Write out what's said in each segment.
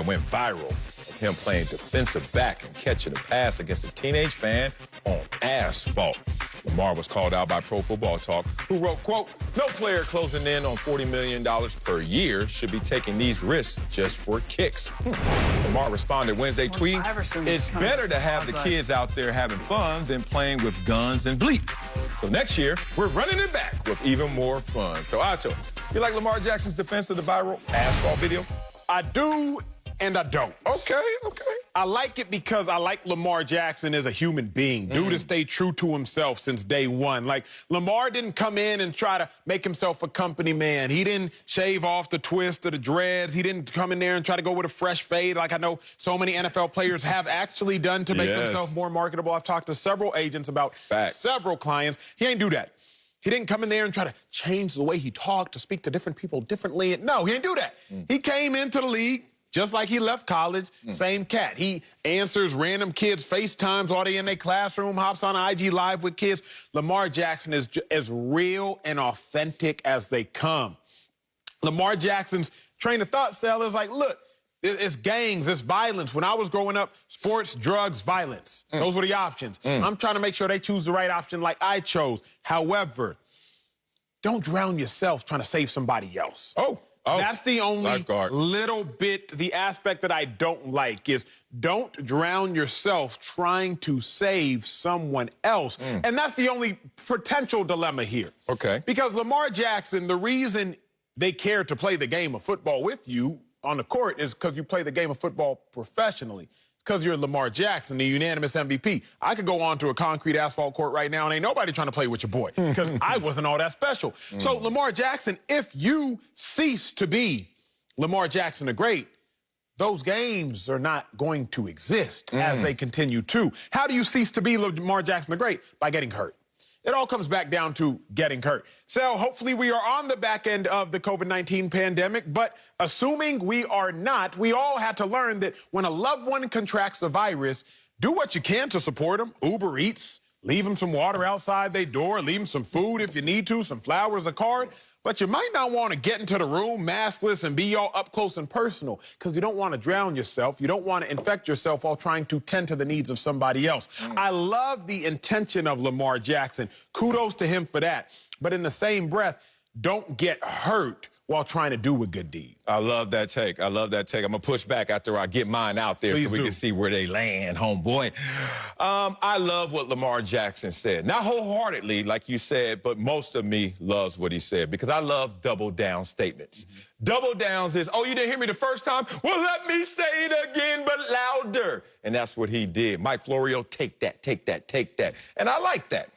went viral of him playing defensive back and catching a pass against a teenage fan on asphalt. Lamar was called out by Pro Football Talk, who wrote, quote, "No player closing in on $40 million per year should be taking these risks just for kicks." Lamar responded Wednesday tweeting, "It's better to have the kids out there having fun than playing with guns and bleep. So next year, we're running it back with even more fun." So, Acho, you like Lamar Jackson's defense of the viral asphalt video? I do and I don't. Okay. I like it because I like Lamar Jackson as a human being. Dude has stayed true to himself since day one. Like, Lamar didn't come in and try to make himself a company man. He didn't shave off the twist or the dreads. He didn't come in there and try to go with a fresh fade like I know so many NFL players have actually done to make themselves more marketable. I've talked to several agents about several clients. He ain't do that. He didn't come in there and try to change the way he talked to speak to different people differently. No, he didn't do that. He came into the league just like he left college, same cat. He answers random kids' FaceTimes while they in their classroom, hops on IG Live with kids. Lamar Jackson is as real and authentic as they come. Lamar Jackson's train of thought cell is like, look, it's gangs, it's violence. When I was growing up, sports, drugs, violence. Those were the options. I'm trying to make sure they choose the right option like I chose. However, don't drown yourself trying to save somebody else. That's the only little bit, the aspect that I don't like is don't drown yourself trying to save someone else. And that's the only potential dilemma here. Because Lamar Jackson, the reason they care to play the game of football with you on the court is because you play the game of football professionally. It's because you're Lamar Jackson, the unanimous MVP. I could go onto a concrete asphalt court right now and ain't nobody trying to play with your boy because I wasn't all that special. So Lamar Jackson, if you cease to be Lamar Jackson the Great, those games are not going to exist as they continue to. How do you cease to be Lamar Jackson the Great? By getting hurt. It all comes back down to getting hurt. So hopefully we are on the back end of the COVID-19 pandemic, but assuming we are not, we all had to learn that when a loved one contracts the virus, do what you can to support them. Uber Eats, leave them some water outside their door, leave them some food if you need to, some flowers, a card. But you might not want to get into the room maskless and be all up close and personal because you don't want to drown yourself. You don't want to infect yourself while trying to tend to the needs of somebody else. I love the intention of Lamar Jackson. Kudos to him for that. But in the same breath, don't get hurt while trying to do a good deed. I love that take. I'm going to push back after I get mine out there so we can see where they land, homeboy. I love what Lamar Jackson said. Not wholeheartedly, like you said, but most of me loves what he said because I love double down statements. Double downs is, oh, you didn't hear me the first time? Well, let me say it again, but louder. And that's what he did. Mike Florio, take that, take that, take that. And I like that.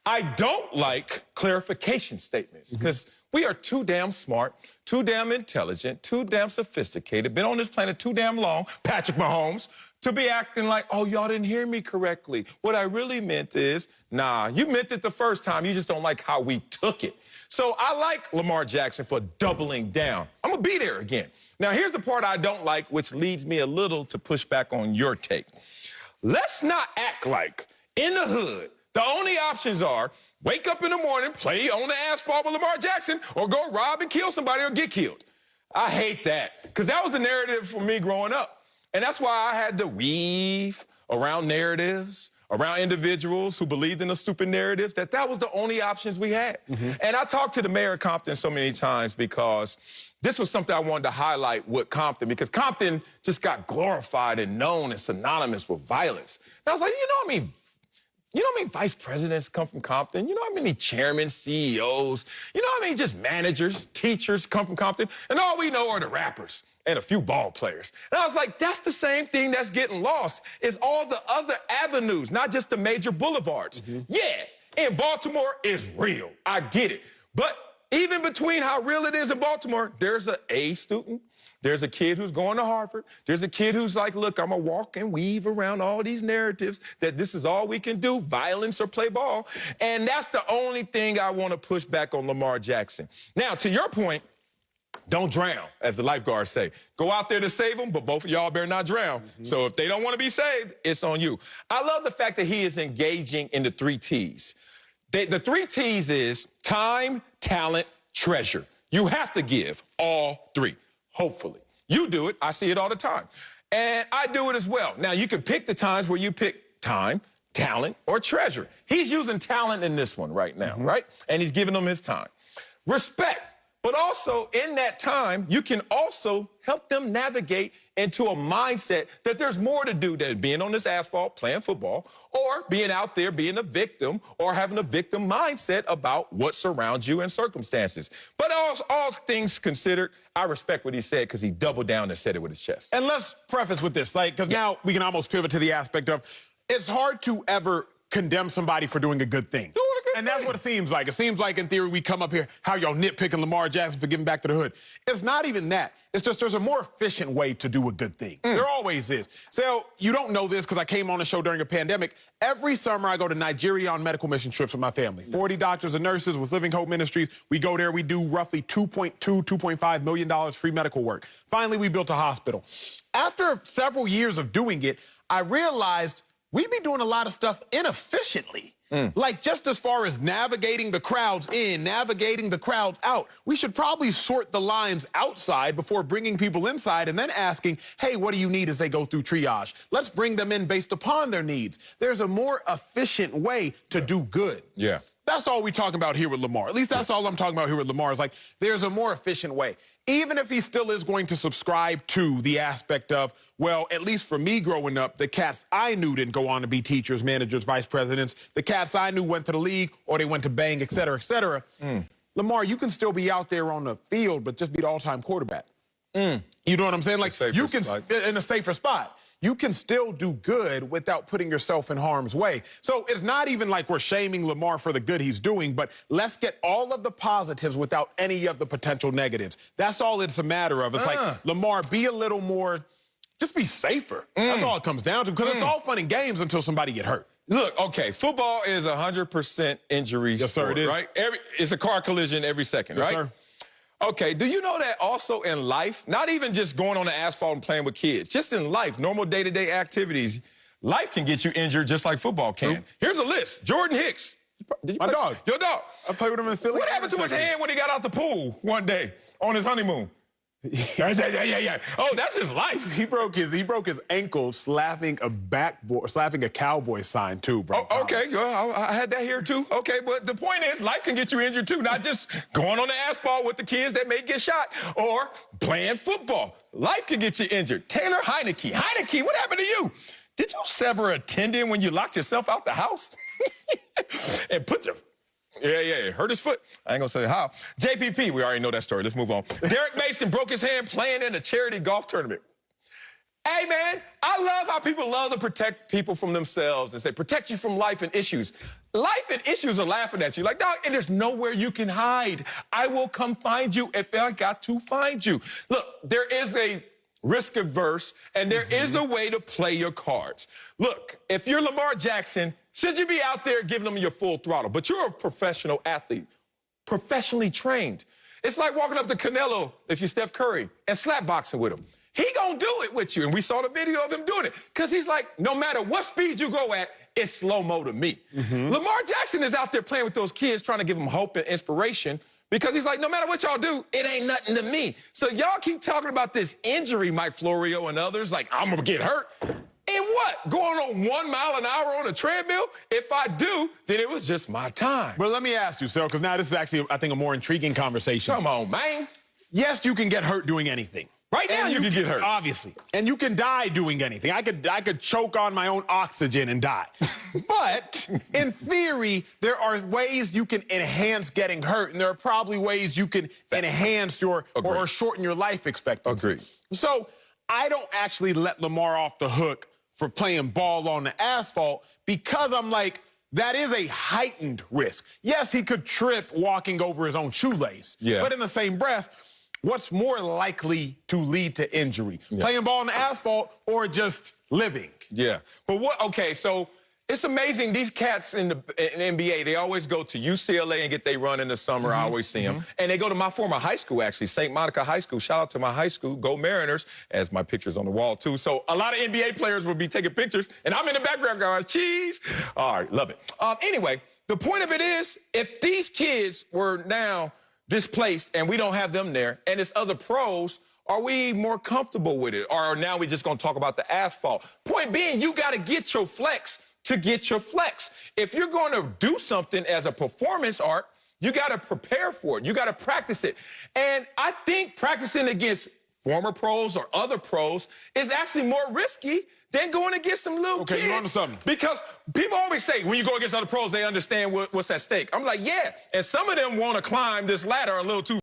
I don't like clarification statements because we are too damn smart, too damn intelligent, too damn sophisticated, been on this planet too damn long, Patrick Mahomes, to be acting like, oh, y'all didn't hear me correctly. What I really meant is, nah, you meant it the first time. You just don't like how we took it. So I like Lamar Jackson for doubling down. I'm going to be there again. Now, here's the part I don't like, which leads me a little to push back on your take. Let's not act like in the hood, the only options are wake up in the morning, play on the asphalt with Lamar Jackson, or go rob and kill somebody or get killed. I hate that, because that was the narrative for me growing up. And that's why I had to weave around narratives, around individuals who believed in the stupid narratives, that was the only options we had. And I talked to the mayor of Compton so many times because this was something I wanted to highlight with Compton, because Compton just got glorified and known and synonymous with violence. And I was like, you know what I mean? You know how many vice presidents come from Compton? You know how many chairmen, CEOs, you know how many just managers, teachers come from Compton? And all we know are the rappers and a few ball players. And I was like, that's the same thing that's getting lost, is all the other avenues, not just the major boulevards. Yeah, in Baltimore, it's real. I get it. But even between how real it is in Baltimore, there's an A student, there's a kid who's going to Harvard, there's a kid who's like, look, I'm gonna walk and weave around all these narratives that this is all we can do, violence or play ball. And that's the only thing I want to push back on Lamar Jackson. Now, to your point, don't drown, as the lifeguards say. Go out there to save them, but both of y'all better not drown. So if they don't want to be saved, it's on you. I love the fact that he is engaging in the 3 T's. The 3 T's is time, talent, treasure. You have to give all 3, hopefully. You do it. I see it all the time. And I do it as well. Now, you can pick the times where you pick time, talent, or treasure. He's using talent in this one right now, right? And he's giving them his time. Respect. But also, in that time, you can also help them navigate into a mindset that there's more to do than being on this asphalt playing football or being out there being a victim or having a victim mindset about what surrounds you and circumstances. But all things considered, I respect what he said because he doubled down and said it with his chest. And let's preface with this, because now we can almost pivot to the aspect of it's hard to ever condemn somebody for doing a good thing. And that's what it seems like. It seems like, in theory, we come up here, how y'all nitpicking Lamar Jackson for giving back to the hood. It's not even that. It's just there's a more efficient way to do a good thing. There always is. So you don't know this because I came on the show during a pandemic. Every summer I go to Nigeria on medical mission trips with my family. 40 doctors and nurses with Living Hope Ministries. We go there. We do roughly $2.5 million free medical work. Finally, we built a hospital. After several years of doing it, I realized we be doing a lot of stuff inefficiently. Like, just as far as navigating the crowds in, navigating the crowds out, we should probably sort the lines outside before bringing people inside and then asking, hey, what do you need as they go through triage? Let's bring them in based upon their needs. There's a more efficient way to do good. Yeah. That's all we talking about here with Lamar. At least that's all I'm talking about here with Lamar is like, there's a more efficient way. Even if he still is going to subscribe to the aspect of, well, at least for me growing up, the cats I knew didn't go on to be teachers, managers, vice presidents. The cats I knew went to the league or they went to Bang, et cetera, et cetera. Lamar, you can still be out there on the field, but just be the all-time quarterback. You know what I'm saying? Like, you can, in a safer spot. You can still do good without putting yourself in harm's way. So it's not even like we're shaming Lamar for the good he's doing, but let's get all of the positives without any of the potential negatives. That's all it's a matter of. It's like, Lamar, be a little more, just be safer. That's all it comes down to, because it's all fun and games until somebody get hurt. Look, okay, football is 100% injury sport, it is. right? It's a car collision every second, right? Sir. Okay, do you know that also in life, not even just going on the asphalt and playing with kids, just in life, normal day-to-day activities, life can get you injured just like football can. Here's a list. Jordan Hicks. My dog. Your dog. I played with him in Philly. What happened to his hand when he got out the pool one day on his honeymoon? Yeah. Oh, that's his life. He broke his ankle slapping a cowboy sign too, bro. Oh, okay, well, I had that here too. Okay, but the point is, life can get you injured too, not just going on the asphalt with the kids that may get shot or playing football. Life can get you injured. Taylor Heineke. Heineke, what happened to you? Did you sever a tendon when you locked yourself out the house? And put your... Yeah, hurt his foot. I ain't gonna say how. JPP, we already know that story. Let's move on. Derek Mason broke his hand playing in a charity golf tournament. Hey, man, I love how people love to protect people from themselves and say, protect you from life and issues. Life and issues are laughing at you. Like, dog, and there's nowhere you can hide. I will come find you if I got to find you. Look, there is a risk averse, and there is a way to play your cards. Look, if you're Lamar Jackson, should you be out there giving them your full throttle? But you're a professional athlete, professionally trained. It's like walking up to Canelo, if you're Steph Curry, and slap boxing with him. He gonna do it with you, and we saw the video of him doing it, because he's like, no matter what speed you go at, it's slow-mo to me. Lamar Jackson is out there playing with those kids, trying to give them hope and inspiration, because he's like, no matter what y'all do, it ain't nothing to me. So y'all keep talking about this injury, Mike Florio and others, like, I'm gonna get hurt. And what? Going on 1 mile an hour on a treadmill? If I do, then it was just my time. But let me ask you, Sal, because now this is actually, I think, a more intriguing conversation. Come on, man. Yes, you can get hurt doing anything. Right now, you can get hurt. Obviously. And you can die doing anything. I could choke on my own oxygen and die. But in theory, there are ways you can enhance getting hurt, and there are probably ways you can enhance your or shorten your life expectancy. Agreed. So I don't actually let Lamar off the hook for playing ball on the asphalt, because I'm like, that is a heightened risk. Yes, he could trip walking over his own shoelace. Yeah. But in the same breath, what's more likely to lead to injury? Playing ball on the asphalt or just living? Yeah. But what, okay, so it's amazing. These cats in the NBA, they always go to UCLA and get their run in the summer. I always see them. And they go to my former high school, actually, St. Monica High School. Shout out to my high school. Go Mariners, as my picture's on the wall, too. So a lot of NBA players will be taking pictures, and I'm in the background going, cheese. All right, love it. Anyway, the point of it is, if these kids were now displaced and we don't have them there, and it's other pros, Are we more comfortable with it? Or now we just going to talk about the asphalt? Point being, you got to get your flex to get your flex. If you're going to do something as a performance art, you got to prepare for it. You got to practice it. And I think practicing against former pros or other pros is actually more risky than going against some little kids. Okay, you're onto something. Because people always say, when you go against other pros, they understand what's at stake. I'm like, yeah. And some of them want to climb this ladder a little too